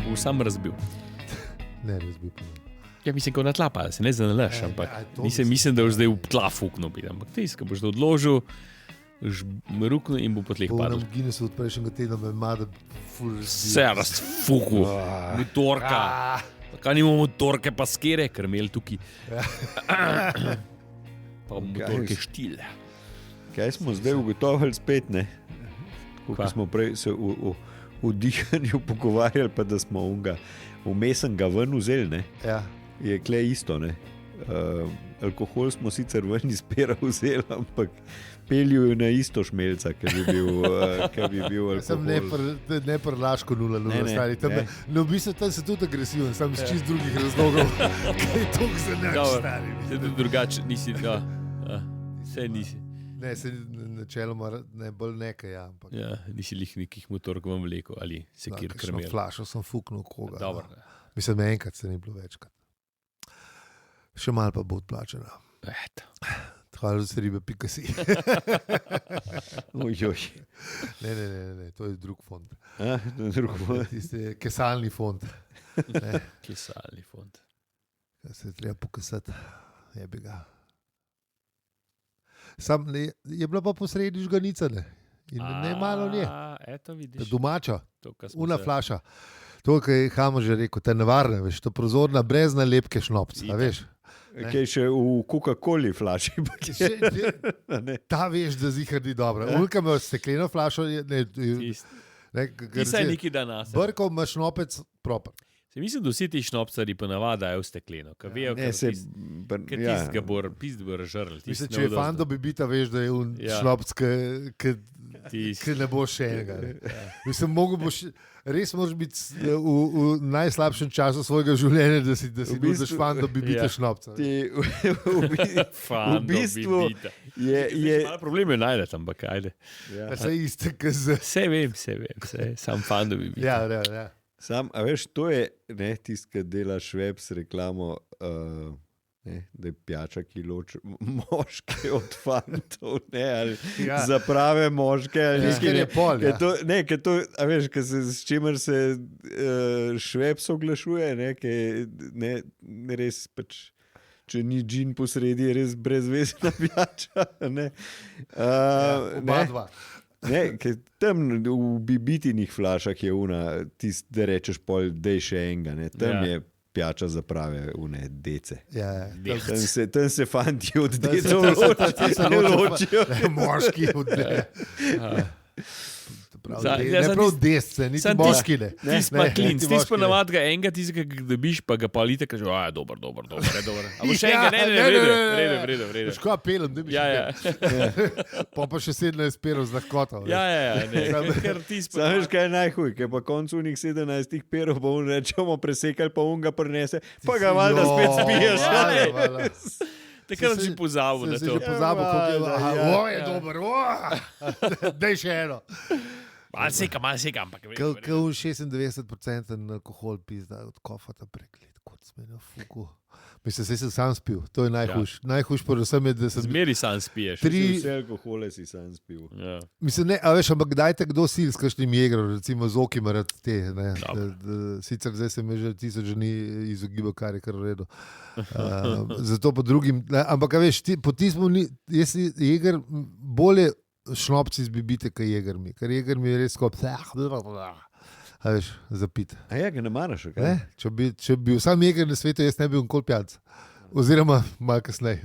bo sam razbil. Ne, razbil pa. Ja, mislim, kot na tla pa, se ne zanalaš, ampak mislim, da boš zdaj v tla fuknil, ampak ko boš to odložil, boš ruknil in bo po tleh padel. Po Guinnessu od prejšnjega tedna me mada ful razbil. Vse razfuku, motorka. Kaj nimamo motorke pa skere, ker imeli tukaj. Pa motorke štile. Kaj smo zdaj ugotovili spet, ne? Kako smo prej se v dihanju pogovarjali, pa da smo vmesen ga ven vzeli, ne? Ja. Je kle isto, ne? Alkohol smo sicer ven iz pera vzeli, ampak pelju na isto šmelca, ker bi bil alkohol. Sem ne prlaško 0-0 stari. V bistvu tam se tudi agresiven, sam iz čist drugih razlogov, kaj je toliko za naš stari. Se tudi drugače nisi, vse nisi. Ne, se načeloma ne bolj nekaj, ja. Ampak. Ja, nisi lih nekih motork vam vleko ali sekir krmel. Flašo sem fuknil koga. Dobro. No. Mislim, enkrat se ni bilo večkrat. Še malo pa bo odplačena. Hvala za ribe, pika si. Ne, to je drug fond. Drug fond. Tisti kesalni fond. Kesalni fond. Se je treba pokasati. Jebi ga. Sam je bila pa posredi žganica, ne? In ne malo nje. Eto vidiš. Domača, una flaša. To, kar je Hamo že rekel, te nevarne, veš, to prozorna brez nalepke šnopca, veš. Kaj še v Coca-Coli flaši. Ta veš, da zihar ni dobra. Ulka ima stekleno flašo, Ti saj neki dan nas. Brkov ima šnopec proper. Se mislim, da vsi ti šnopcari pa navadajo v stekleno. Ker vejo, ker tist ga bo razžrl. Mislim, če je fando bi bita, veš, da je šnopc, ki ne bo še enega. Mislim, res moraš biti v najslabšem času svojega življenja, da si nudiš fando bi bita šnopca. V bistvu je... Malo probleme najdeš, ampak ajde. Vse iste, kaj z... Vse vem. Sam fando bi bita. Ja. Sam, a veš, to je tisto, ki dela Šveps reklamo, da je pijača, ki loči moške od fantov, ali za prave moške. Ker je pol, a veš, s čimer se Šveps oglašuje, res pač, če ni džin posredi, je res brezvezna pijača. Oba dva. Tam v bibitinih flašah je tist, da rečeš pol, dej še enega, tam je pijača za prave dece. Tam se fanti od decev ločijo. Moški od dece. Ne prav desce, niti moški ne. Ti pa klinc, ti pa navad ga enega, ti ga dobiš, pa ga pa lite, kaže, dober. A bo še enega, ne, vredo. Škoda pelem, da bi še pa še 17 perov z lahkoto. Ja, ne. Sam veš, kaj je najhuj, ker pa koncu unih 17 perov, pa rečemo presekali, pa ga prinese, pa ga valjda spet spiješ. Takrat si pozabil na to. Si že pozabil, kako je dober, daj še eno. Malo seka, ampak vem. Kako 96% alkohol pizda od kofata preklet, kot sme na fuku. Mislim, se sem sam spil, to je najhuž. Najhuž predvsem je, da sem... Zmeri sam spiješ. Vse alkohole si sam spil. Ja. Mislim, ne, a veš, ampak dajte kdo sil s kakšnim jegrom, recimo z okim rad te. Sicer zdaj se me že 1000 dni izogibal, kar je kar v redu. Zato po drugim, ampak a veš, po tismu jaz jeger bolje šnopci zbibite, kaj jeger mi. Ker jeger mi je res skop... A veš, zapit. A ja, ga ne maraš, kaj? Če bi sam jeger na svetu, jaz ne bi nikoli pijac. Oziroma, malo kasneje.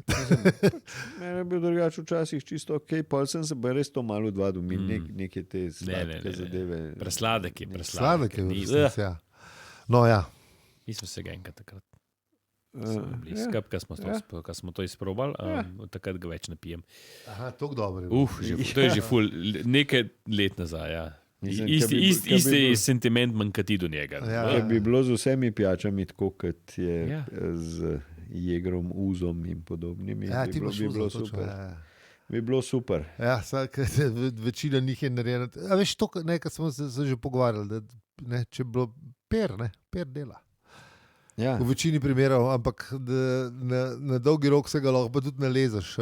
Mene bi drugače včasih čisto ok, pol sem se pa res to malo odvadil, neke te sladke zadeve. Presladek je. Sladek je, ja. No, ja. Nismo se ga enkrat takrat. Ko smo to izprobali, takrat ga več ne pijem. Aha, toliko dobro. To je že ful, nekaj let nazaj, ja. Isti sentiment manjkati do njega. Če bi bilo z vsemi pijačami tako, kot je z jegrom, uzom in podobnimi, bi bilo super. Bi bilo super. Ja, večina njih je narejena. A veš, to, kar smo se že pogovarjali, da če bi bilo per dela. Ja. V večini primerov, ampak na dolgi rok se ga lahko pa tudi nalezeš.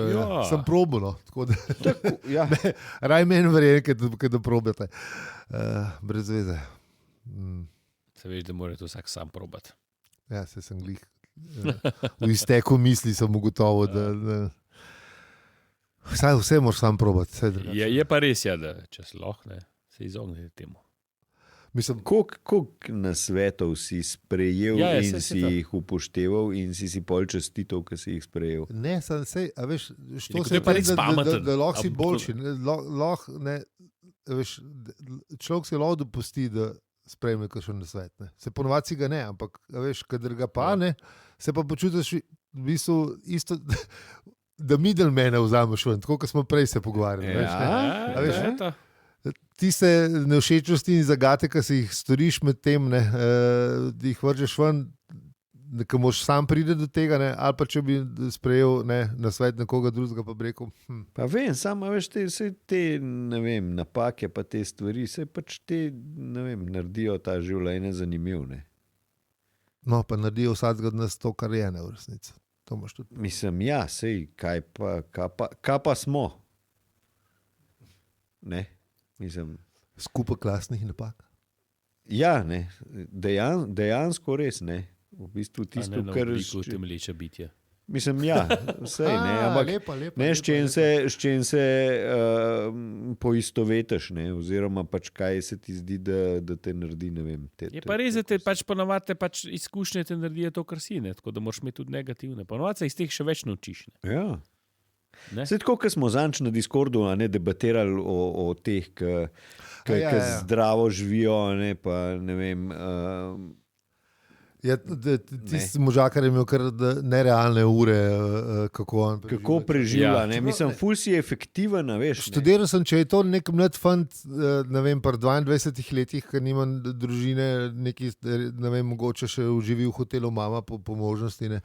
Sem probano. Raj meni verjeni, da probate. Brez veze. Se veš, da mora to vsak sam probati. Ja, se sem glih. V izteku misli sem ugotovil, da vse moraš sam probati. Je pa res, ja, da če se lahko, se izognete temu. Mislim, koliko nasvetov si sprejel in si jih upošteval in si pol čestitev, ki si jih sprejel? Ne, sej, a veš, što se pa res pameten. Da lahko si boljši. Človek se lahko dopusti, da sprejme kakšen nasvet. Ne. Se ponovadi si ga ne, ampak veš, kadar ga pa ne, se pa počutiš v bistvu isto, da middlemana vzameš ven, tako kot smo prej se pogovarjali. Veš, tiste nevšečnosti in zagate, ki si jih storiš med tem, da jih vržeš ven, da moš sam pride do tega, ne, ali pa če bi sprejel nasvet nekoga drugega, pa bi rekel. Pa vem, samo veš, te ne vem, napake pa te stvari, se pač te, ne vem, naredijo ta življenje zanimiv, ne. No, pa naredijo vsakega od nas to, kar je v resnici. To imaš tudi. Mislim, ja, sej, kaj pa smo? Ne, mislim. Skupaj klasnih napak. Ja, ne, dejansko res, ne. V bistvu tisto, kar temelječe bitje. Mislim, ja, sej, ne, ampak lepa, s čem se poistovetiš, ne, oziroma pač kaj se ti zdi, da te naredi, ne vem. Je pa res, da te pač ponovadi izkušnje te naredijo to, kar si, ne, tako da moraš imeti tudi negativne. Ponovadi se iz teh še več naučiš. Ne. Ja. Sej tako, ko smo zanč na Discordu debatirali o teh, ki zdravo živijo, ne, pa ne vem. Tisti možakar je imel kar nerealne ure, kako preživlja. Mislim, ful si je efektiven, veš. Študiral sem, če je to nek mlad fant, ne vem, pri 22 letih, ker nimam družine, neki, ne vem, mogoče še uživi v hotelu mama po možnosti. Ne.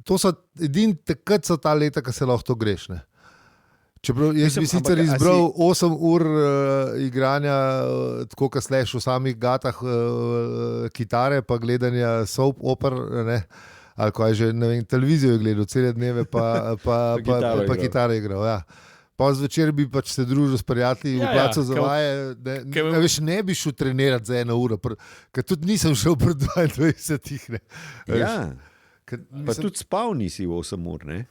To so edini takrat so ta leta, ki se lahko to greš. Ne. Čeprav jaz bi sicer izbral 8 ur igranja, tako kot sleš v samih gatah kitare, pa gledanja soap oper, ne, ali kaj že, ne vem, televizijo je gledal cele dneve, pa kitare igral, ja. Pa zvečer bi pač se družil s prijatelji, v placu za vaje, ne bi šel trenirati za 1 uro, ker tudi nisem šel pri 22, ne. Ja, pa tudi spal nisi v 8 ur, ne?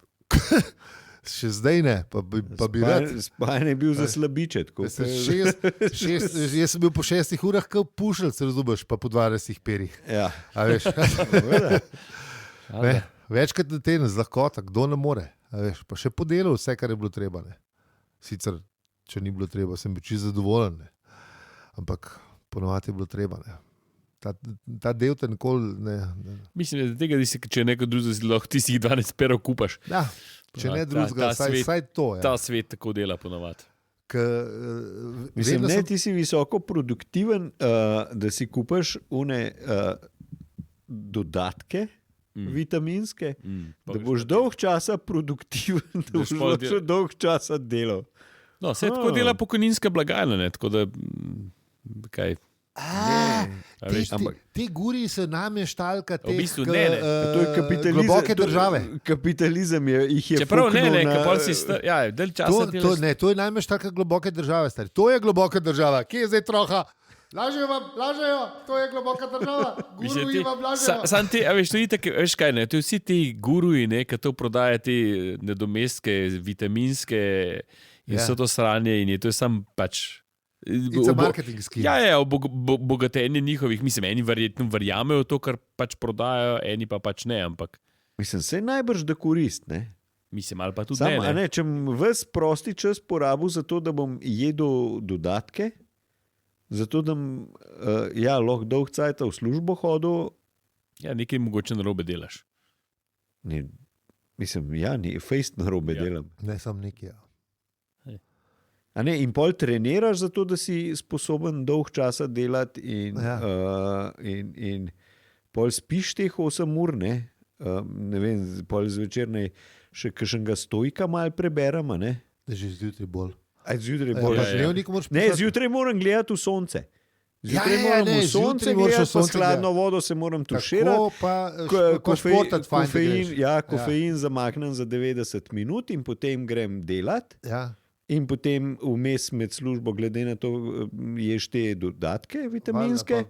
Še zdaj ne, pa bi rad. Spajanje je bil za slabiče. Jaz sem bil po 6 urah kot pušelc, razumeš, pa po 20 perih. Ja. A veš? Večkrat na teden z lahkota, kdo ne more. A veš? Pa še podelal vse, kar je bilo treba. Ne. Sicer, če ni bilo treba, sem bil čisto zadovoljen. Ne. Ampak ponovadi je bilo treba. Ne. Ta del te nikoli ne. Mislim, da tega, če neko drugo lahko ti si 12 perov kupaš. Ja. Če ne drugega, saj to je. Ta svet tako dela ponovadi. Mislim, ne, ti si visoko produktiven, da si kupaš une dodatke vitaminske, da boš dolg časa produktiven, da boš dolg časa delal. No, se tako dela pokojninska blagajna, ne, tako da kaj... Te guri se nam je štalka teh, v bistvu, ne. To je kapitalizem, globoke države. Kapitalizem jih je čeprav fuknul ne, kapol si del časa delaš. To je nam je štalka globoke države, stari. To je globoka država. Kje je zdaj troha? Lažejo, to je globoka država. Guruji vam lažejo. Sam ti, a veš, to je itak, veš kaj, ne, to je vsi ti guruji, ne, ki to prodaja te nadomestke, vitaminske in so to sranje in je to sam pač... It's a marketing scheme. Ja, bogatenje njihovih, mislim, eni verjetno verjamejo to, kar pač prodajajo, eni pa pač ne, ampak... Mislim, se najbrž da korist, ne? Mislim, ali pa tudi ne. Če ves prosti čas porabil za to, da bom jedel dodatke, za to, da lahko dolg cajt v službo hodil... Ja, nekaj mogoče narobe delaš. Ne, mislim, fejst narobe delam. Ne, sam nekaj, ja. In pol treniraš za to, da si sposoben dolg časa delati in pol spiš teh 8 ur, ne? Ne vem, pol zvečer še kakšnega stojka malo preberem, ne? Že zjutraj bolj. Zjutraj bolj. Ne, zjutraj moram gledati v sonce. Zjutraj moram v sonce gledati, pa hladno vodo se moram tuširati. Kofein zamaknem za 90 minut in potem grem delati. Ja. In potem vmes med službo, glede na to, ješ te dodatke vitaminske.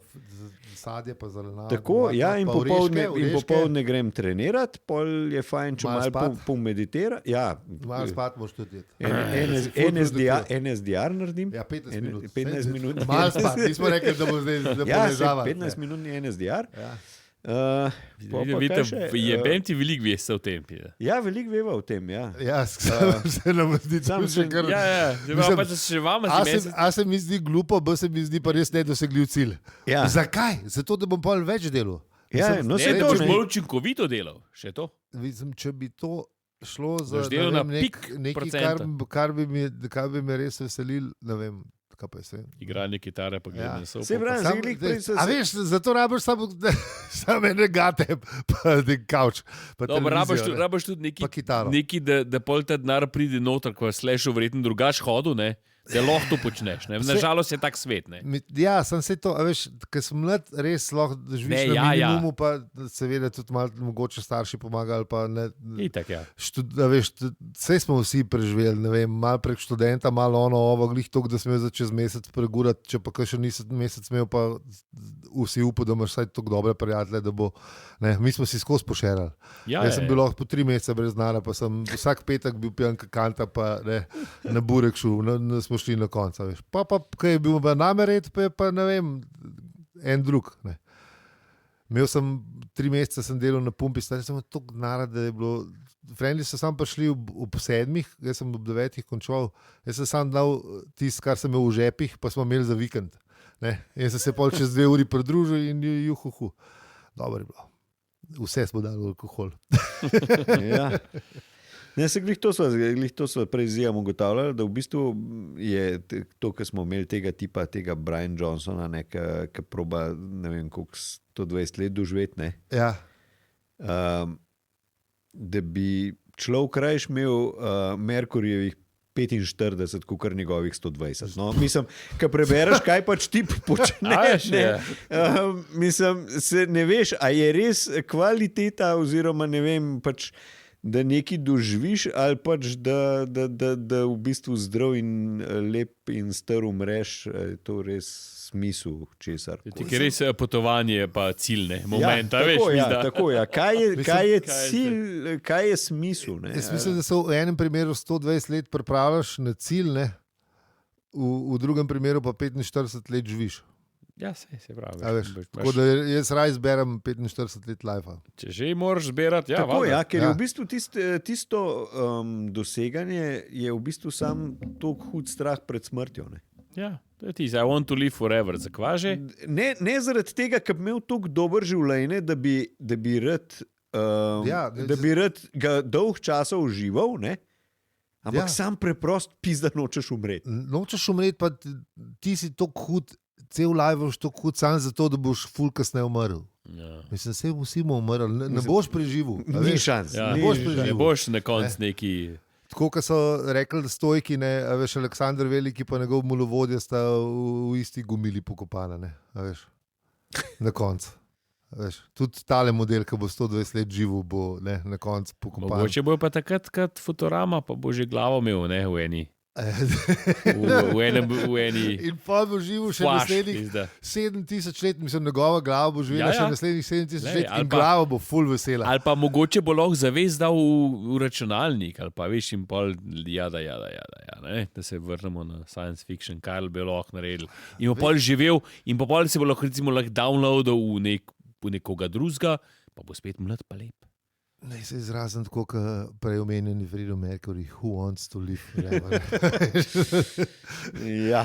Sadje pa zelenjavo. Tako, ja, in popoldne grem trenirati, pol je fajn, če malo pomeditira. Ja, malo spat moš tudi jeti. NSDR naredim. Ja, 15 minut. 15 minut. Malo spat, nismo rekli, da bo zdaj poležava. 15 minut je NSDR. Ja. Jebem ti veliko veste o tem. Ja, veliko veva o tem, ja. Ja, se nam zdi, da še kar... A se mi zdi glupo, B se mi zdi pa res nedosegljiv cilj. Ja. Zakaj? Zato, da bom pa več delal. Ja, no se to že bolj učinkovito delal, še to. Mislim, če bi to šlo za nekaj, kar bi me res veselil, ne vem. Igranje kitare, pa gledanje so. A veš, zato rabiš samo ene gate, pa nek kavč. Rabiš tudi neki, da pol ta denar pride noter, ko je slešel verjetno drugač hodu, ne? Da lahko to počneš. Nažalost je tak svet. Ne? Ja, sem se to, veš, ker sem mlad, res lahko živiš na minimumu, pa seveda tudi malo mogoče starši pomagali. Pa ne, itak, ja. Veš, vse smo vsi preživeli, ne vem, malo prek študenta, malo ovo, glih tok, da smo za čez mesec pregurati, če pa kaj še nisi mesec imel, pa vsi upal, da imaš vsaj toliko dobre prijatelje, da bo, ne, mi smo si skozi pošerali. Jaz sem bil lahko po 3 mesece brez denarja, pa sem vsak petek bil pijan kakanta, pa ne, na burek šel, smo šli na konca, veš. Pa, kaj je bil namered, pa je pa, ne vem, en drug, ne. Imel sem 3 mesece, sem delal na pumpi, stari sem toliko denarja, da je bilo, frendi so sam prišli ob 7, jaz sem ob 9 končal, jaz sem sam dal tisto, kar sem imel v žepih, pa smo imeli za vikend, ne. Jaz sem se pol čez 2 uri pridružil in juhuhu. Dobro je bilo. Vse smo dali alkohol. Ja. Ne, se glih to sva prej zjam ugotavljali, da v bistvu je to, kar smo imeli tega tipa, tega Brian Johnsona, ki proba, ne vem, koliko 120 let doživeti, ne? Ja. Da bi človek rajš imel Merkurjevih 45, kakor njegovih 120. No, mislim, ko prebereš, kaj pač ti počneš, mislim, se ne veš, a je res kvaliteta oziroma ne vem, pač da nekaj doživiš ali pač da v bistvu zdrav in lep in star umreš, je to res smisel česar. Ti je res potovanje pa ciljne momenta, ja, veš? Ja, tako, ja. Kaj je cilj, kaj je smisel? Ne? Jaz mislim, da se v enem primeru 120 let pripravljaš na cilj, ne? V drugem primeru pa 45 let živiš. Ja, se pravi. Tako da jaz raj zberem 45 let life. Če že moraš zberati, ja. Tako, ja, ker je v bistvu tisto doseganje je v bistvu sam toliko hud strah pred smrtjo. Ne? Ja, to je tisto. I want to live forever, zakvaže? Ne zaradi tega, ker bi imel toliko dober življenje, da bi rad ga dolg časa užival, ne? Ampak sam preprost pizda nočeš umreti. Nočeš umreti, pa ti si toliko hud, cel live boš tako hud sam zato, da boš ful kasneje umrl. Ja. Mislim, se vsi bomo umrli, ne boš preživel. Ni šans. Ja, ne boš na konc neki... Tako, kot so rekli stojki, ne, a veš, Aleksandr Veliki pa njegov mulovodja sta v isti gumili pokopana, ne, a veš, na konc. Veš, tudi tale model, ki bo 120 let živel, bo ne, na konc pokopan. Mogoče bo pa takrat, kad Futurama, pa bo že glavo imel, ne, v eni. v eni in pa bo živel še naslednjih 7000 let, mislim, njegova glava bo živela še naslednjih 7000 let in glava bo ful vesela. Ali pa mogoče bo lahko zavest dal v računalnik, ali pa veš in pol jada, ne? Da se vrnemo na science fiction, kaj bi lahko naredili. In bo pol živel in pa pol se bo lahko recimo downloadal v nekoga drugega, pa bo spet mlad pa lep. Ne, se izrazim tako, kot prej omenjeni Freddie Mercury, who wants to live forever. Ja,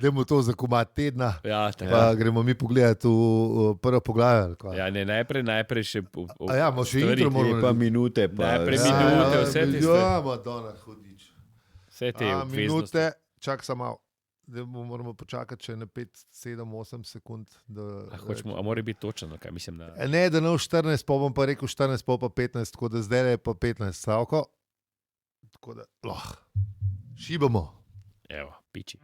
dajmo to za komad tedna, pa gremo mi pogledati v prvo poglavje. Ja, ne, najprej še še intro moramo pa minute. Najprej minute, vse te stvari. Ja, Madonna, hudič. Vse te obveznosti. Minute, čak samo malo. Da moramo počakati še na 5, 7, 8 sekund. A mora biti točno, kaj mislim? Ne, da ne v 14, pa bom pa rekel 14, pa 15, tako da zdaj je pa 15 stavko. Tako da, šibamo. Evo, piči.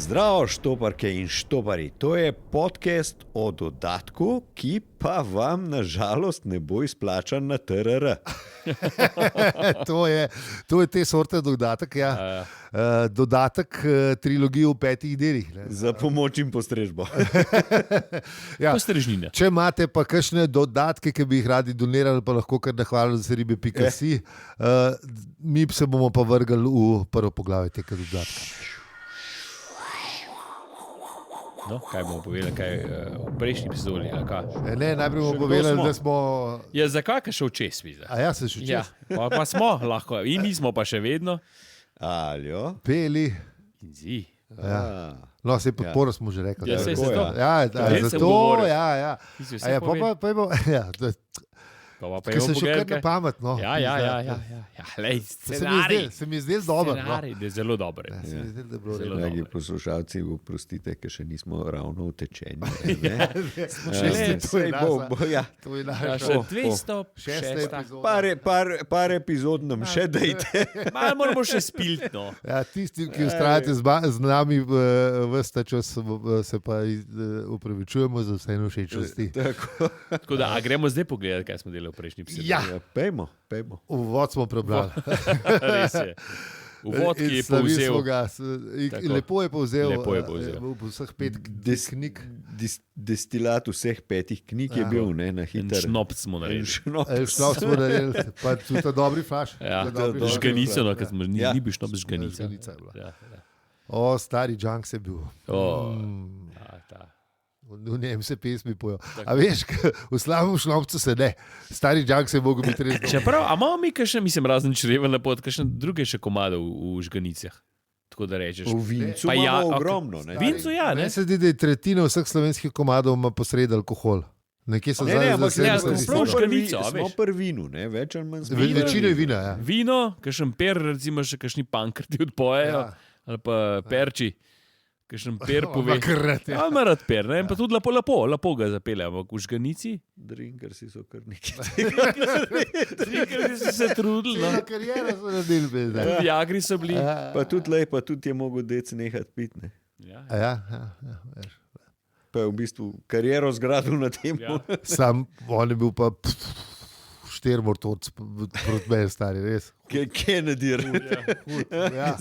Zdravo, štoparke in štopari. To je podcast o dodatku, ki pa vam nažalost ne bo izplačan na TRR. To je te sorte dodatek, ja. Dodatek trilogije v 5 delih. Ne. Za pomoč in postrežbo. Ja. Postrežnine. Če imate pa kakšne dodatke, ki bi jih radi donirali, pa lahko kar nahvalili za ribe.si, mi se bomo pa vrgali v prvo poglavje tega dodatka. No, kaj bomo povedali, v prejšnji epizodi? Ne, najprej bomo povedali, da smo... Ja, zakaj je šel čez? A ja, se še čez? Ja, pa smo lahko, in mi smo pa še vedno. Aljo. Peli. In zi. Ja. No, se podporo smo že rekli. Ja, se to. Ja, zato, ja. Pa je se še kar na pamet, no. Ja, lej, scenarij. Se mi je zdel dober. Scenarij, da je zelo dober. Se mi je zdel, da je bilo Zelo res. Dragi poslušalci, oprostite, ker še nismo ravno utečeni. To je naša. Še 206. Par epizod nam še dajte. Malo moramo še spilti, no. Ja, tisti, ki ustrajate z nami ves ta čas, se pa upravičujemo za vse všečnosti. Tako da, a gremo zdaj pogledati, kaj smo delali v prejšnji epizodi. Ja. Pejmo. Uvod smo prebrali. Res je. Uvod, ki je povzel. Lepo je povzel. Vseh 5 knjig. Destilat vseh 5 knjig je bil, ne, na hitro. Šnop smo naredili. Šnop smo naredili, pa tudi ta dobri flaš. Ja, žganico, no, ker smo ni bil šnop z žganico. O, stari junk se bil. V njem se pesmi pojo. A veš, v slabem šnopcu se ne. Stari junk se je mogel biti res. Čeprav, a imamo mi kakšne, mislim, razen čreva na pot, kakšne druge še komade v žganicah? Tako da rečeš. V vincu pa imamo ogromno. V vincu, ja, ne? Meni se zdi, da je tretjina vseh slovenskih komadov ima posred alkohol. Nekje so smo pri vinu, ne, več ali manj. Večino je vina, ja. Vino, kakšen per, recimo še kakšni pankrti odpojejo, ali pa perči. Kakšen per pove. Ja, ima rad per, ne, in pa tudi lepo ga zapelje, ampak v žganici. Drinkersi so kar neki. Drinkersi so se trudili, no. Karijera so naredili. Viagri so bili. Pa tudi je mogel dec nehati piti, ne. Ja. Pa je v bistvu kariero zgradil na tem. Sam, on je bil pa 4 motorci proti meni, stari, res. Kennedy,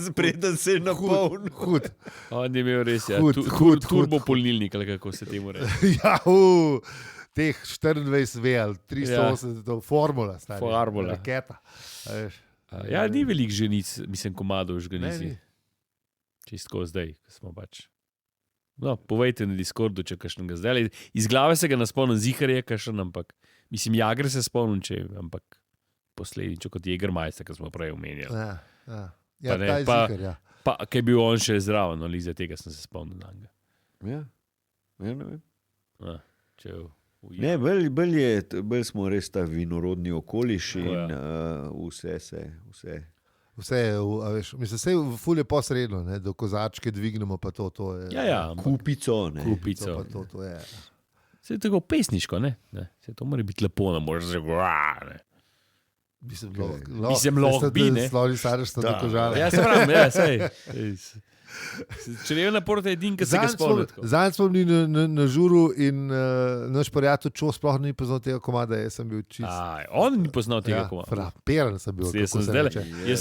spreden se je napoln. Hud. On je imel res, ja, turbopolnilnik, ali kako se temu reče. Ja, teh 24 V ali 380, formula, stari. Formula. Raketa. Ja, ni veliko ženic, mislim, komadov v žganici. Čistko zdaj, ko smo pač. No, povejte na Discordu, če kakšnega zdaj. Iz glave se ga naspomnim, zihar je kakšen, ampak mislim, Jagr se spomnim, ampak posledično kot Jägermeister, ki smo prej omenjali. Ja, ta je zihar, ja. Pa, kaj je bil on še zraven, ali za tega sem se spomnil. Ja, ne vem. Ne, bolj smo res ta vinorodni okoliš in vse. Vse je, veš, mislim, vse je ful je posredno, ne, do kozačke dvignemo, pa to je. Ja, kupico, ne. Kupico. To je. Se je tako pesniško, ne? Se to mora biti lepo, ne moreš reči, Mislim, lahko bi, ne? Slovni Sareš sta do kožala. Ja, se pravim, ja, sej. Črevna porta je edin, ki se ga spomnim. Zanj smo bili na žuru in naš prijatelj Čo sploh ni poznal tega komada, jaz sem bil čist. On ni poznal tega komada. Frapiran sem bil. Jaz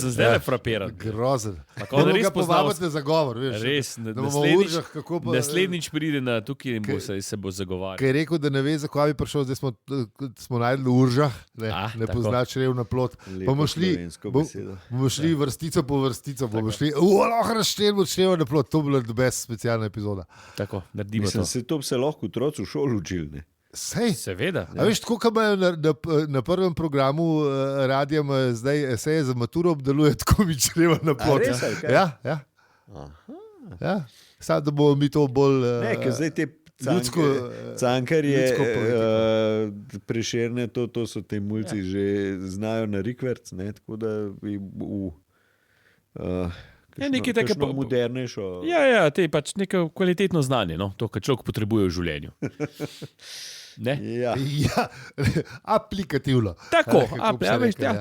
sem zdaj frapiran. Grozen. On res povabite za govor, veš. Res, naslednjič pride na tukaj in se bo zagovarjal. Kaj je rekel, da ne ve, zakaj bi prišel, zdaj smo najdli v Uržah, ne pozna črevna plot. Bomo šli vrstico po vrstico, bomo šli, lahko razštevamo črevna plot, to bo bila best specialna epizoda. Tako, naredimo to. To bi se lahko otroci v šoli učili, ne? Sej. Seveda. A veš, tako, kot imajo na prvem programu radija, zdaj eseje za maturo obdeluje, tako mi črevna plot. Ja. Samo, da bomo mi to bolj ne, ker zdaj te Cankarje, Prešerne, to so te mulci že znajo na rikverc, ne, tako da bi nekaj takega modernejšo. Ja, te pač neko kvalitetno znanje, no, to, kar človek potrebuje v življenju. Ne? Ja, aplikativno. Tako,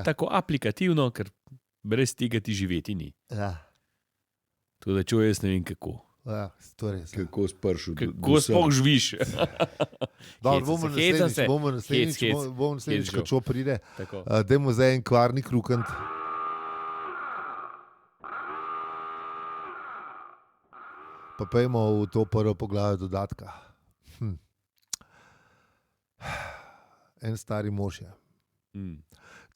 tako aplikativno, ker brez tega ti živeti ni. Ja. Tako da čuj, jaz ne vem kako. Ja, to je res. Kako spršil. Kako sploh živiš? Bomo naslednjič, ko čo pride. Dajmo zdaj en kvarnik rukant. Pa pojmo v to prvo poglavje dodatka. En stari mož je.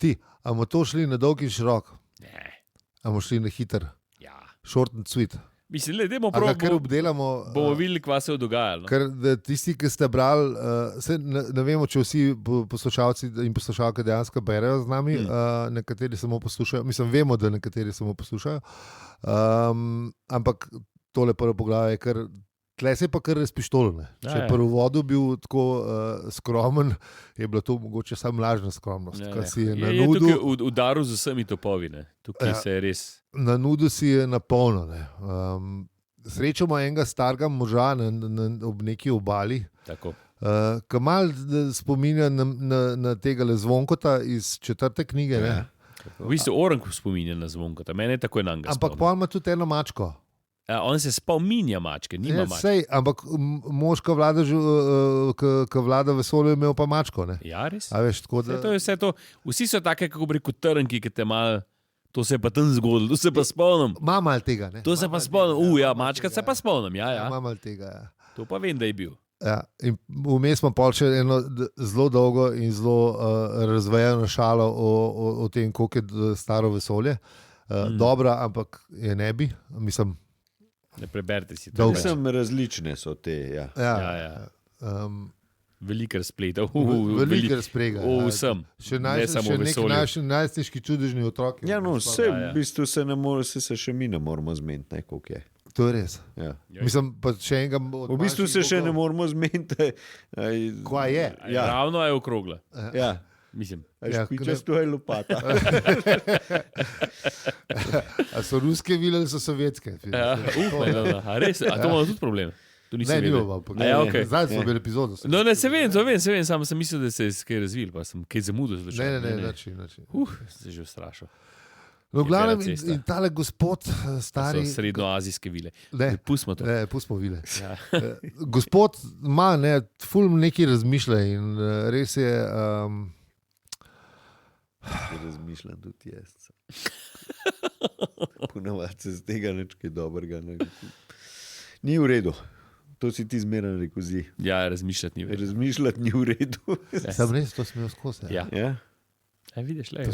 Ti, a bomo to šli na dolg in širok? Ne. A bomo šli na hiter? Ja. Short and sweet? Mislim, da bomo kar obdelamo. Bomo videli, kva se je dogajalo. Ker tisti, ki ste brali, ne vemo, če vsi poslušalci in poslušalke dejansko berejo z nami, nekateri samo poslušajo, mislim, vemo, da nekateri samo poslušajo, ampak tole prvo poglavje je kar, tle se je pa kar razpištolne. Če je prvo vodu bil tako skromen, je bila to mogoče samo lažna skromnost. Je tukaj udaril z vsemi topovi, ne? Tukaj se je res... Na nudu si je napolno. Srečamo enega starega moža ob neki obali, ki malo spominja na tega Zvonkota iz 4. knjige. V bistvu Orenk spominja na Zvonkota, mene je takoj na njega. Ampak pa ima tudi eno mačko. On se spominja mačke, nima mačke. Sej, ampak mož, ki vlada vesolju, je imel pa mačko. Ne? Ja, res. A veš, tako da... To je vse to. Vsi so take, kako bi rekel, trnki, ki te mal... To se je pa tam zgodilo, to se pa spomnim. Ima mal tega, ne? To se pa spomnim. Ja, mačka se pa spomnim, ja. Ima mal tega, ja. To pa vem, da je bil. Ja, in vmes smo pol še eno zelo dolgo in zelo razvejeno šalo o tem, koliko je staro vesolje. Dobra, ampak je ne bi, mislim... Ne preberite si to. Mislim, različne so te, ja. Veliko razpletov. Veliko razprega. Vsem. Še neki naši najstniški čudežni otroki. Ja, no, vse v bistvu se še mi ne moramo zmeniti, koliko je. To je res. Ja. Mislim, pa še enega... V bistvu se še ne moramo zmeniti. Kva je? Ja. Ravno je okrogla. Ja. Mislim. Špičasto je lopata. A so ruske vile ali so sovjetske? A res? A to imamo tudi problem? Ne, nimamo. Zdaj smo bili epizodo. No, ne, se vem, samo sem mislil, da se je kaj razvil, pa sem kaj zamudil. Ne, način. Se že ustrašil. No, v glavnem, in tale gospod stari... To so srednjoazijske vile. Pustimo to. Pustimo vile. Gospod ima, ful nekaj razmišlja in res je... Razmišljam tudi jaz. Ponavadi se z tega nič kaj dobrega ne. Ni v redu. To si ti zmeraj rekel zi. Ja, razmišljati ni v redu. Razmišljati ni v redu. Sam res, to smel skozi. Ja. Vidiš, le.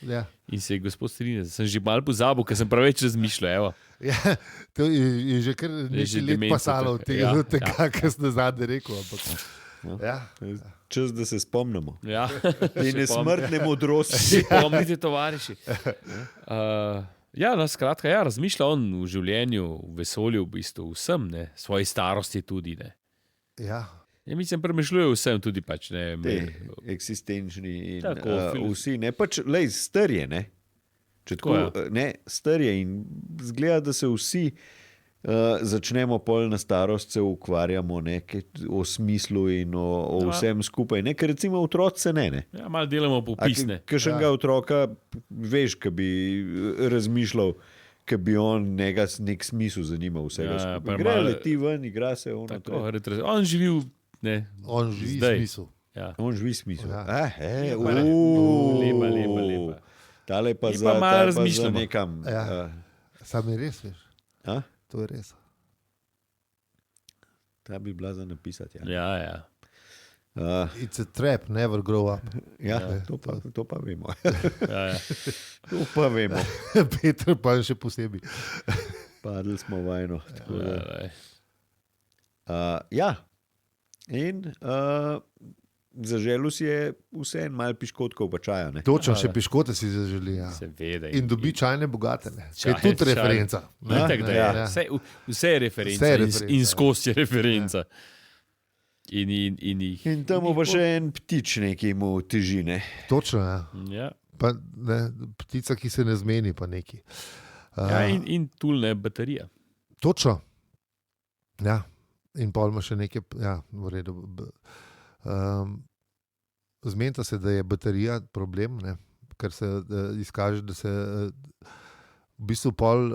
Ja. In se je gospod strinja. Sem že malo pozabil, ker sem preveč razmišljal. Ja, to je že kar nekaj let pasalo od tega, kar sem zadnje rekel. Ampak... Ja. Čas, da se spomnimo. Ja. In nesmrtne modrosti. Spomnite, tovariši. Skratka, razmišlja on v življenju, v vesolju, v bistvu vsem, svoji starosti tudi. Ne. Ja. Mislim, premišljuje vsem tudi pač. Eksistenčni in tako, vsi. Star je, ne? Star je in zgleda, da se vsi začnemo pol na starost se ukvarjamo o smislu in o vsem skupaj. Ker recimo otroci se ne. Ja, malo delamo popisne. Kakšnega otroka, veš, ki bi razmišljal, ki bi on nek smisel zanimal vsega skupaj. Gre, leti ven, igra se. On živi On živi smisel. Ja. On živi smisel. Lepa. Tale pa za nekam. Sam je res, veš. To je res. Ta bi bila za napisati. Ja. It's a trap, never grow up. Ja, to pa vemo. To pa vemo. Peter pa še posebej. Padli smo vajno. In zaželil si je vse en malo piškotkov pa čaja. Točno, še piškote si zaželi. Ja. Seveda. In dobi čajne bogate. Je tudi referenca. Vse je referenca in skozi je referenca. In tam pa še en ptič nekaj mu teži. Točno, ja. Pa, ptica, ki se ne zmeni, pa neki. In tulne baterija. Točno. Ja. In pol ima še nekaj, v redu. Zmenita se, da je baterija problem, ker se izkaže, da se v bistvu pol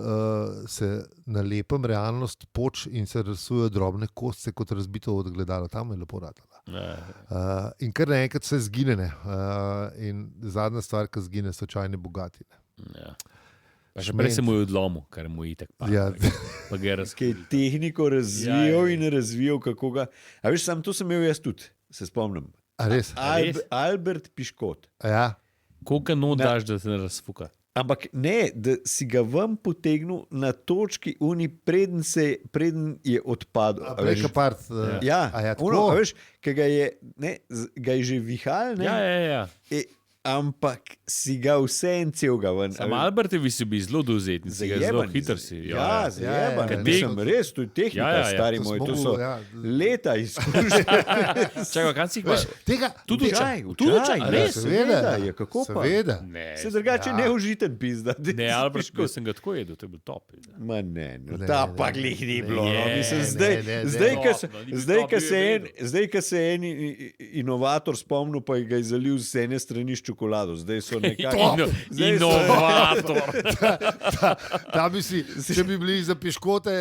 se na lepem realnost poč in se risujejo drobne kostce kot razbito odgledalo. Tam je lepo ratala. In kar naenkrat vse zgine. In zadnja stvar, ki zgine, so čajne bogatine. Ja. Pa še prej se mu je odlomil, kar mu je itak pa. Ja. Pa ga je razkril. Tehniko razvijal in razvijal, kako ga... A veš, sam to sem imel jaz tudi, se spomnim. A res? Albert Piškot. Ja. Koliko not daš, da se ne razfuka? Ampak ne, da si ga ven potegnil na točki uni, preden je odpadel. Prejka part. Ja, tako. A veš, ki ga je že vihal, ne? Ja. Ampak si ga vse en celega ven. Sam Albert je bil zelo dovzetni, si ga zelo hiter si. Ja, zajeban. Res, to je tehnika, stari moj, to so leta izkušnje. Čakaj, kam si jih imaš? Tudi učaj. Res? Seveda. Kako pa? Seveda. Se drugače neužiten pizda. Ne, Albert, ko sem ga tako jedel, to je bil top. Ma ne, ta pa glih ni bilo. Zdaj, ko se je en inovator spomnil, pa ga je zalil z ene strani čokolado, zdaj so nekako... Inovator! Da bi si, če bi bili za Piškote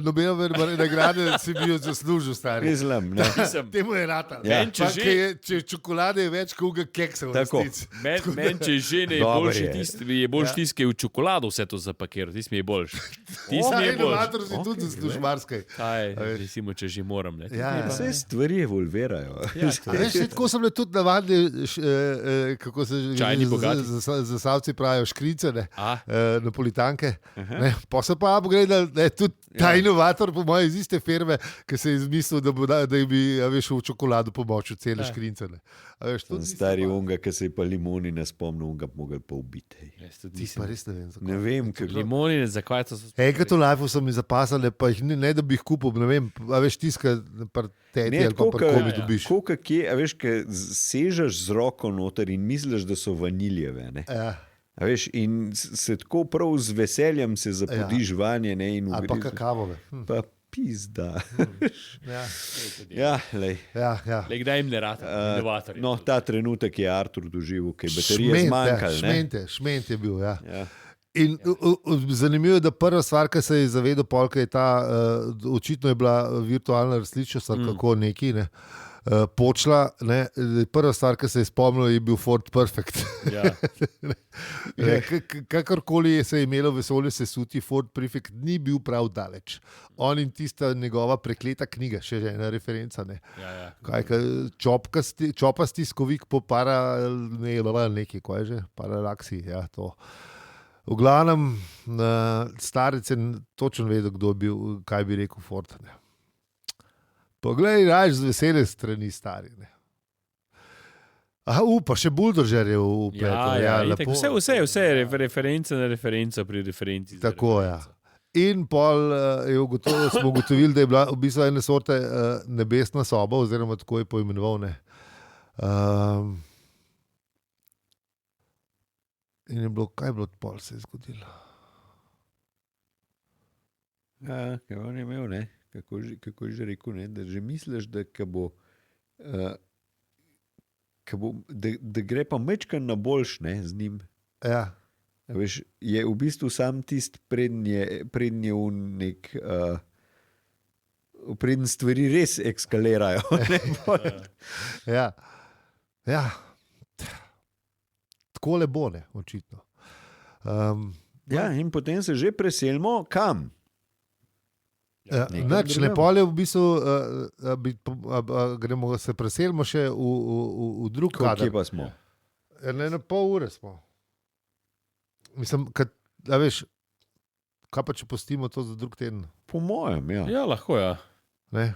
Nobelove nagrade, si bi jo zaslužil, stari. Mislim, ne. Temu je rata. Ja. Če čokolade je več, kot ga keksa v resnici. Men, če že ne je boljši tisti, ki je v čokolado vse to zapakiral, tisti mi je boljši. Inovator si tudi zasluži marsikaj. Recimo, če že moram. Vse stvari evolvirajo. Tako sem le tudi navadni, kako se že zasavci pravijo, škrice, napolitanke. Pa se pa pogledal, tudi ta inovator, po mojem, iz iste firme, ki se je izmislil, da bi v čokolado pomočil cele škrince. Stari unga, ki se je pa limonine spomnil, unga bi mogel pa ubiti. Pa res ne vem, zakaj. Ne vem, kako. Limonine, zakaj to so... Enkrat v lifeu so mi zapasali, pa jih ne, da bi jih kupil, ne vem, a veš, tiska teti ali pa komi dobiš. Koliko kje, a veš, ki sežeš z roko noter in misliš, da so vaniljeve, ne? Ja. A veš, in se tako prav z veseljem se zapodiš vanje, ne? Ali pa kakavove. Pa pizda. Ja, lej. Kdaj jim ne rata, inovatorji. No, ta trenutek je Artur doživel, ki je baterije zmanjkal, ne? Šment je bil, ja. In zanimivo je, da prva stvar, ki se je zavedal Polka, je ta, očitno je bila virtualna resničnost, kako neki, ne, počla, ne, prva stvar, ki se je spomnil, je bil Ford Perfect. Ja. Kakorkoli se je imelo vesolje sesuti, Ford Perfect ni bil prav daleč. On in tista njegova prekleta knjiga, še ena referenca, ne. Čopasti skovik po paralaksiji, ja, to. V glavnem, starec je točno vedel, kdo je bil, kaj bi rekel Ford. Ne. Poglej, raž z vesele strani stari. Ne. Pa še buldožer je upletel. Vse je referenca na referenco pri referenci. Tako, ja. In pol smo ugotovili, da je bila v bistvu ene sorte nebesna soba, oziroma tako je poimenoval, ne. In je bilo, kaj je bilo pol se je zgodilo? Ja, kaj on je imel, ne? Kako je že rekel, ne? Da že misliš, da da gre pa mečkan na boljš, ne, z njim. Ja. Veš, je v bistvu sam tist prednje nek preden stvari res ekskalirajo. Ja. Tako le bo, ne, očitno. In potem se že preselimo kam? Nač, Nepal je v bistvu, gremo se preselimo še v drug kader. Kje pa smo? Na pol ure smo. Mislim, veš, kaj pa če postimo to za drug teden? Po mojem, ja. Ja, lahko, ja. Ne?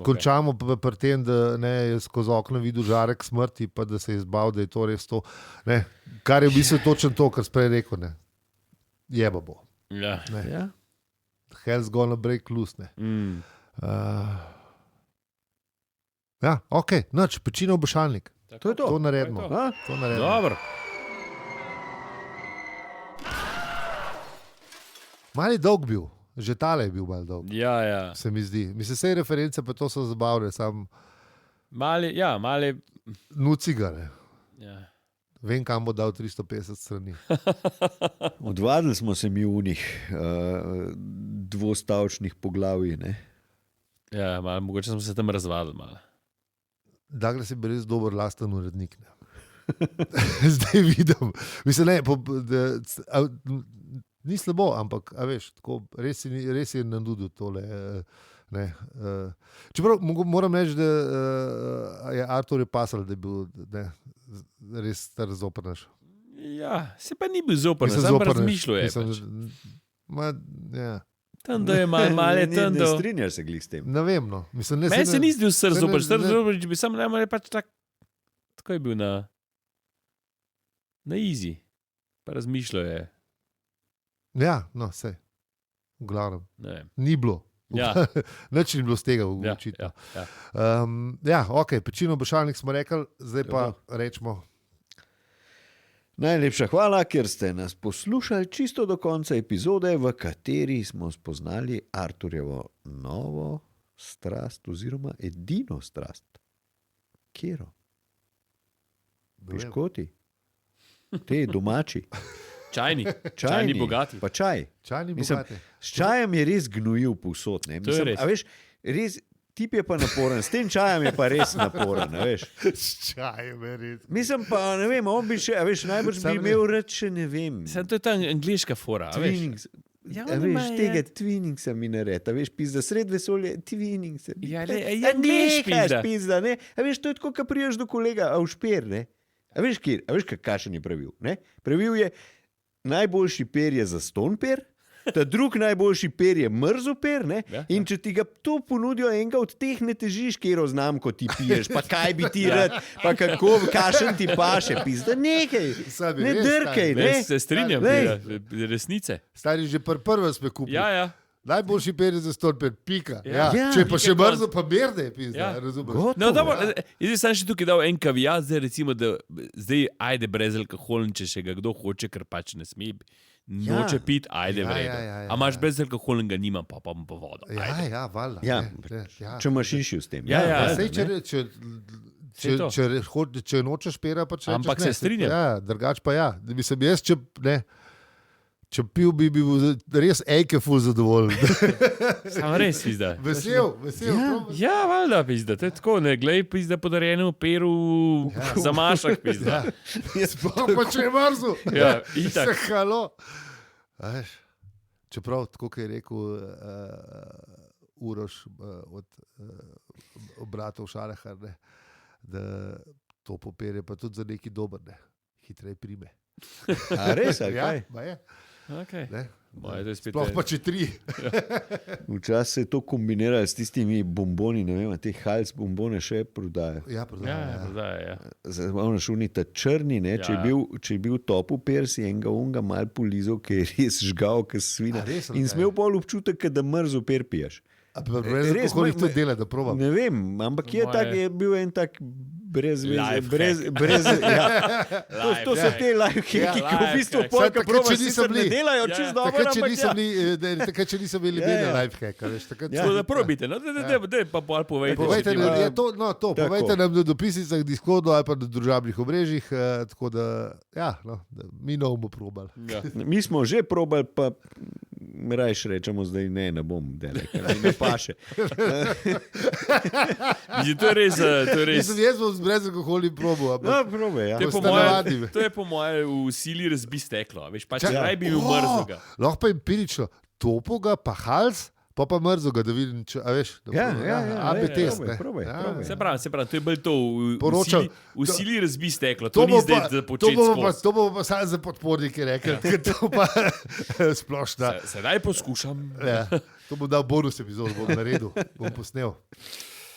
Končamo pri tem, da je skozi okno videl žarek smrti, pa da se je zbal, da je to res to. Ne? Kar je v bistvu točno to, kar sprej rekel. Ne? Jeba bo. Ja. Hell's gonna break loose. Ne? Ja, ok, noč, pečino obešalnik. To je to. To naredimo. Dobro. Mali dolg bil. Že tale je bil malo dolg. Ja. Se mi zdi. Mislim, vse reference pa to so zabavne, sam... Mali... Nuciga, ne. Ja. Vem, kam bo dal 350 strani. Odvadili smo se mi v njih dvostavčnih poglavij. Ne? Ja, mogoče smo se tam razvadili malo. Douglas je bil res dober lasten urednik. Ne. Zdaj vidim. Mislim, ni slabo, ampak veš, tako, res je nanudil tole. Čeprav moram reči, da je Artur pasal, da je bil res star zoprnaš. Ja, se pa ni bil zoprnaš, sam pa razmišljal je. Ja. Tam, da je malo je tam, Ne strinjaš se glih s tem. Ne vem, no. Meni se ni zdel sr zoprnaš, če bi sam najmanj pač tako je bil na easy, pa razmišljal je. Ja, no, sej. V glavnem. Ni bilo. Ja. Nič ni bilo z tega očitno. Ok, pečino obošalnik smo rekli, zdaj pa rečemo. Najlepša hvala, ker ste nas poslušali čisto do konca epizode, v kateri smo spoznali Arturjevo novo strast oziroma edino strast. Kjero? Piškoti? Te domači? Čajni bogati. Pa čaj. S čajem je res gnojil povsod. A veš, res, tip je pa naporen, s tem čajem je pa res naporen. S čajem je res. Mislim pa, ne vem, on bi še, najbrž bi imel reči, ne vem. To je ta angliška fora. Tega twiningsa mi naredi. Pizda, sred vesolja, twiningsa. Angliška pizda. To je tako, ko priješ do kolega, a v šper, ne? A veš, kakšen je pravil? Ne? Pravil je, najboljši per je za ston per, ta drug najboljši per je mrzo per, ne? In če ti ga to ponudijo enega od teh, ne težiš, kjero znamko ti piješ, pa kaj bi ti rad, pa kako, kakšen ti paše, pizda, nekaj, ne drkaj, ne? Se strinjam, resnice. Stari, že prvo sme kupili. Ja. Najboljši per je za ston per, pika. Če pa še mrzo, pa berde, pizda, razumeš? No, dobro, zdaj sem še tukaj dal en kavijat, zdaj recimo, da zdaj ajde brez alkohola, če še ga kdo hoče, ker pač ne sme, noče piti, ajde vredo. A imaš brez alkohola, ga nimam, pa bom pa vodo. Ja, valjda. Če imaš inšil s tem. Če nočeš pera, pa če rečeš ne. Ampak se strinjam. Ja, drugač pa ja. Mislim, jaz, če pil bi bil res ejke ful zadovoljen. Samo res, pizda. Vesel. Ja, valjda, pizda. To je tako, ne glej, pizda, podarjenemu peru za mašak, pizda. Pa če je mrzo. Ja, itak. Halo. Čeprav, tako kot je rekel Uroš od obratov Šarahar, da to popere pa tudi za neki dober, hitrej prime. A res, ali kaj? Ja, pa je. Okay. Sploh pa če 3. Včasih se je to kombiniralo s tistimi bomboni, ne vem, te Hals bombone še prodajajo. Ja, prodajajo. Zdaj šuni ta črni, ne? Če je bil topu per, si enega unga mal polizal, ki je res žgal, ki svina. In smel pol občutek, da mrzo per piješ. Res, kako jih to dela, da probam? Ne vem, ampak je bil en tak brez veze. To so te lifehacki, ki v bistvu polka probaš, sicer ne delajo čist dobro, ampak takrat, če niso bili bili lifehacka. Da probite, pa bolj povejte. Povejte nam na dopisnicah, Discordu ali pa na družabnih omrežjih, tako da, mi bomo probali. Mi smo že probali, pa rajš rečemo zdaj, ne bom delal, ker ne paše. To je res. Jaz bom brez alkoholnih probov. To je po moje v sili razbi steklo. Veš, pa če raj bi bil mrzoga. Lahko pa empirično topoga, pa hals, pa mrzoga, da vidim, če, a veš, AB test. Se pravi, to je bolj to v sili razbi steklo. To ni zdaj za početi skozi. To bomo pa samo za podpornike rekli, ker to pa splošno. Sedaj poskušam. To bom dal bonus epizod, bom naredil, bom posnel.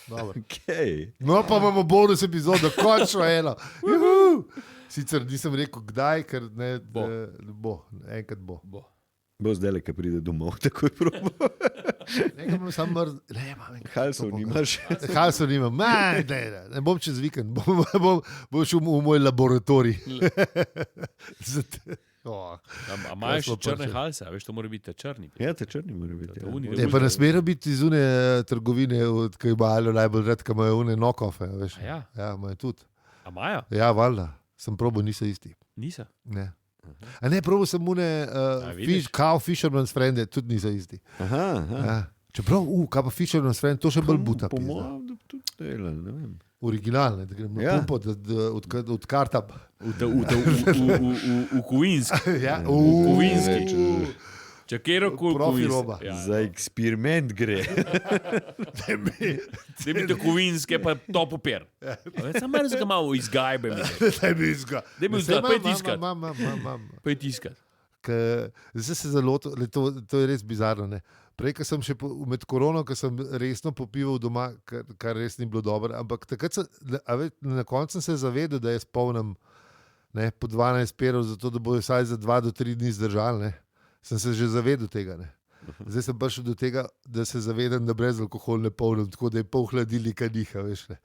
Okay. No, pa imamo bonus epizodo, končno eno. Sicer nisem rekel kdaj, ker ne bo. Enkrat bo. Bo zdaj, ko pride domov, tako je probo. Nekaj imam samo Halsov nimaš. Halsov nimam. Ne bom čez vikend, bom šel v moj laboratorij. A imaš črne halse, a veš, to mora biti črni. Ja, te črni mora biti. Pa ne smero biti iz une trgovine, ki imajo najbolj rad, ki imajo une knock-offe, veš. Ja, imajo tudi. A imajo? Ja, valjda. Sem probal, niso isti. Niso. Ne. A ne, probal sem Cow Fisherman's Friend, tudi niso isti. Ja. Čeprav, kaj pa Fisherman's Friend, to še bolj buta. Po mojem, tudi dela, ne vem. Originalne, da grem na pumpo, od karta. V Kuvinski. Ja, v Kuvinski. Čakero roba. Za eksperiment gre. Da bi to Kuvinske pa to popir. Sam meni ga malo izgajbe. Da bi izga. Da bi izga, pet iskat. Mam. Pet iskat. Zdaj se zelo, to je res bizarno, ne. Prej, ko sem še med korono, ko sem resno popival doma, kar res ni bilo dobro, ampak takrat na koncu sem se zavedel, da je spolnem po 12 perov, zato da bojo vsaj za 2 do 3 dni zdržali, ne. Sem se že zavedel tega, ne. Zdaj sem prišel do tega, da se zavedam, da brez alkohol ne polnim, tako da je pol hladilnika diha, veš, ne.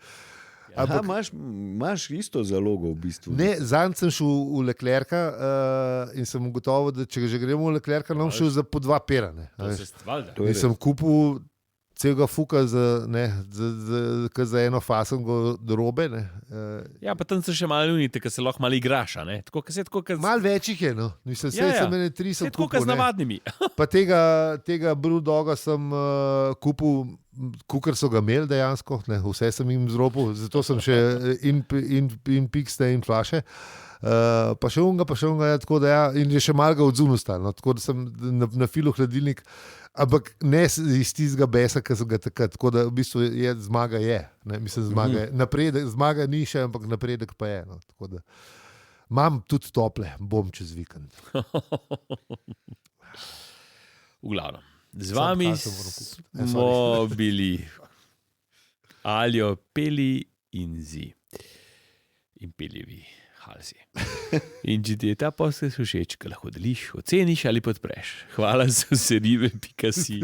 Ampak imaš isto zalogo v bistvu. Ne, zanj sem šel v Leclerca in sem ugotovil, da če že gremo v Leclerca, nam šel za po 2 pera. Ne, in sem kupil celega fuka za eno fasengo robe. Ne. Ja, pa tam se še malo unite, ker se lahko malo igraš. Malo več jih je, no. Mislim, sem mene 3 sem kupil. Tako kot z navadnimi. Pa tega Brewdoga sem kupil, kukar so ga imeli dejansko, ne, vse sem jim zropil, zato sem še in pikste in flaše. Pa še unga, ja, tako da ja, in je še malo ga odzunu stal, no, tako da sem na filu hladilnik, ampak ne iz tistega besa, ki so ga takrat, tako da v bistvu zmaga je, ne, mislim, zmaga je, napredek, zmaga ni še, ampak napredek pa je, no, tako da imam tudi tople, bom čez vikend. V glavnem. Z vami smo bili Aljo, Peli in Zi. In Peljevi halsi. In če ti je ta podcast všeč, ga lahko deliš, oceniš ali podpreš. Hvala za serive.si.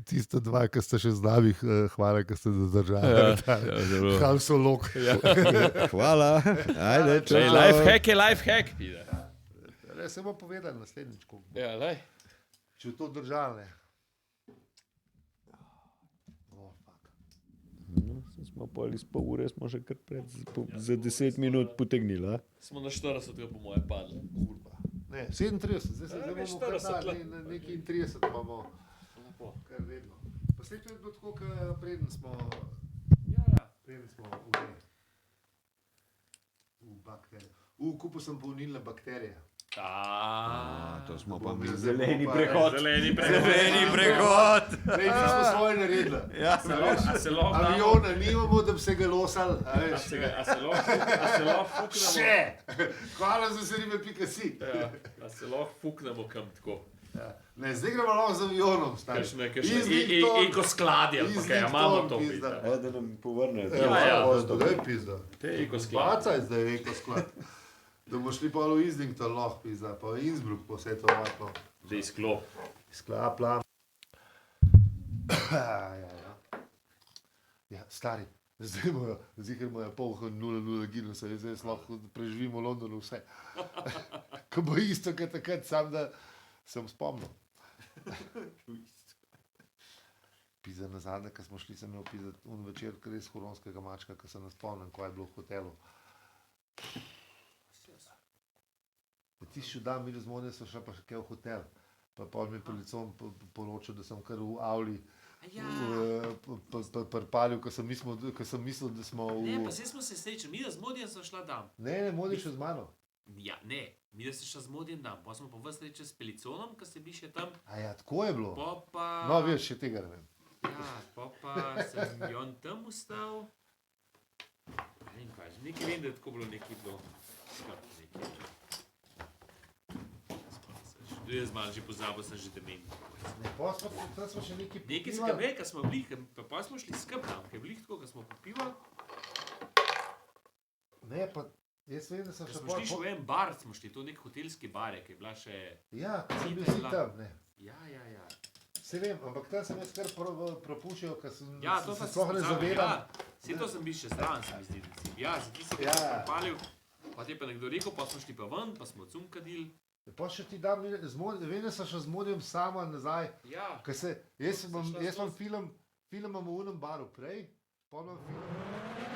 Tisto 2, ki ste še z nami, hvala, ki ste zadržali. Halsolog. Hvala. Ajde, čau. Life hack. Se bomo povedali naslednjič. Ja, daj. Če to držali. Smo pa iz pol ure, smo že kar za 10 minut potegnili. Smo na 40, po moje padli. Ne, 37, zdaj se bomo kratali, na nekaj 30 imamo. Kar vedno. Pa slej to je bilo tako, preden smo v bakterije. Kupil sem polnilne bakterije. To smo pa mi zeleni prehod. Zeleni prehod. Prej nismo svoje naredili. Ja, aviona nimamo, da bi se ga losali. A se lahko fuknemo? Še! Hvala za serive.si. A se lahko fuknemo kam tako. Ne, zdaj gremo lahko z avionom. Eko skladje, pa kaj, imamo to pizda. Da nam povrnejo. Da je pizda. Eko sklad. Bacaj zdaj eko sklad. Da bomo šli pa v Islington lahko pizda, pa v Innsbruck pa vse to lahko. Da izklop. Izklaplam. Ja, stari, zdaj moja polha 0,0 ginusa, zdaj lahko preživimo v Londonu vse. Ko bo isto, kot takrat, sam da sem spomnil. Pizda nazadnje, ko smo šli, sem imel pizda un večer res huronskega mačka, ko sem nas spomnil, ko je bilo v hotelu. Tišči dan, mi razmodne so šla pa še kaj v hotel. Pa pol mi policom poročil, da sem kar v avli prpalil, ko sem mislil, da smo v... Ne, pa zdaj smo se srečali, mi da z Modijem so šla tam. Ne, Modi še z mano. Ja, ne, mi da se šla z Modijem tam, pa smo pa vas srečali s Peliconom, ko ste bili še tam. A ja, tako je bilo? Pa... No, veš, še tega ne vem. Ja, pa sem Jon tam ustal. Ne vem kaj, nekaj vem, da je tako bilo nekaj bilo skrb nekaj. Jaz malo že pozabil, sem že demen. Pa smo še nekaj popivali. Nekaj skrbe, ko smo bili, pa smo šli skrb tam, ko je bili tako, ko smo popivali. Ne, pa jaz vem, da sem še... Smo šli v en bar, smo šli, to nek hotelski bar, ki je bila še... Ja, ko sem bil si tam, ne. Ja. Se vem, ampak tam sem jaz kar propušil, ker sem se sploh ne zavedam. Ja, vse to sem bil še zraven, se mi zdi. Ja, za ti si ga propalil, pa te pa nekdo rekel, pa smo šli pa ven, pa smo cum kadili. Pa še ti dam, vem, da sem še z Modijem sama nazaj. Ja. Jaz imam film v unem baru prej, pa imam film...